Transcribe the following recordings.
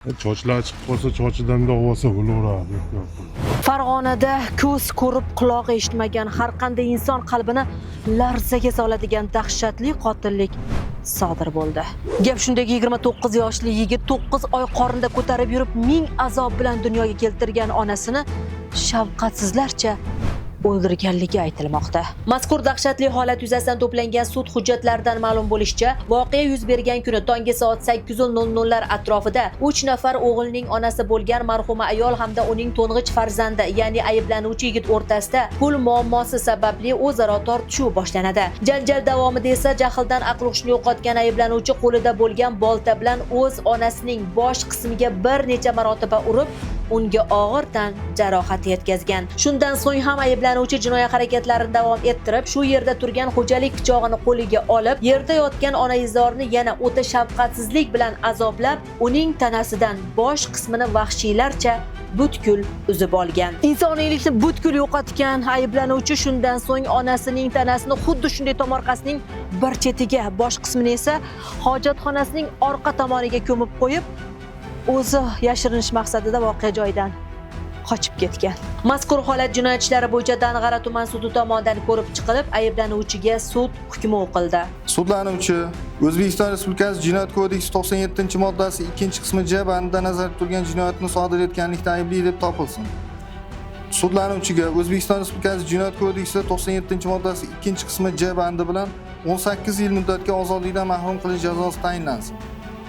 Chochlar chiqib qolsa, chochidan-da ovasa bo'laveradi. Farg'onada ko'z ko'rib, quloq eshitmagan, har qanday inson qalbini larzaga soladigan dahshatli qotillik sodir bo'ldi. Gap shundaki, 29 yoshli yigit 9 oy qorinda ko'tarib yurib, ming azob bilan dunyoga keltirgan onasini shafqatsizlarcha o'ldirganligi aytilmoqda. Mazkur dahshatli holat yuzasidan to'plangan sud hujjatlaridan ma'lum bo'lishicha, voqea yuz bergan kuni tonggi soat 8:00 lar atrofida 3 nafar o'g'ilning onasi bo'lgan marhuma ayol hamda uning to'ng'ich farzandi, ya'ni ayblanuvchi yigit o'rtasida pul muammosi sababli o'zaro tortishuv boshlanadi. Janjal davomida esa jahldan aql hushini yo'qotgan ayblanuvchi qo'lida bo'lgan bolta bilan o'z onasining bosh qismiga bir necha marotaba urib, unga og'ir tan jarohati yetkazgan. Shundan so'ng ham ayblanuvchi jinoyat harakatlarini davom ettirib, shu yerda turgan xo'jalik pichog'ini qo'liga olib, yerda yotgan onaizorni yana o'ta shafqatsizlik bilan azoblab, uning tanasidan bosh qismini vahshiylarcha butkul uzib olgan. Insoniylikni butkul yo'qotgan ayblanuvchi shundan so'ng onasining tanasini xuddi shunday tomorqasining bir chetiga, bosh qismini esa hojatxonasining orqa tomoniga ko'mib qo'yib, o'zi yashirinish maqsadida voqea joyidan qochib ketgan. Mazkur holat jinoyat ishlari bo'yicha Dang'ara tuman sudi tomonidan ko'rib chiqilib, ayblanuvchiga sud hukmi o'qildi. Sudlanuvchi O'zbekiston Respublikasi Jinoyat kodeksi 97-moddasi 2-qismi J bandida nazarda turgan jinoyatni sodir etganlikda aybli deb topilsin. Sudlanuvchiga O'zbekiston Respublikasi Jinoyat kodeksi 97-moddasi 2-qismi J bandi bilan 18 yil muddatga ozodlikdan mahrum qilish jazosi tayinlansin.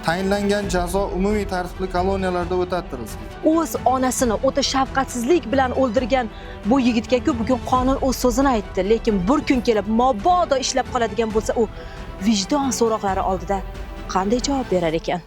Tayinlangan jazo umumiy tartibli koloniyalarda o'tatilsin. O'z onasini o'ta shafqatsizlik bilan o'ldirgan bu yigitga-ku bugun qonun o'z so'zini aytdi, lekin bir kun kelib mabodo ishlab qoladigan bo'lsa, u vijdon so'roqlari oldida qanday javob berar ekan?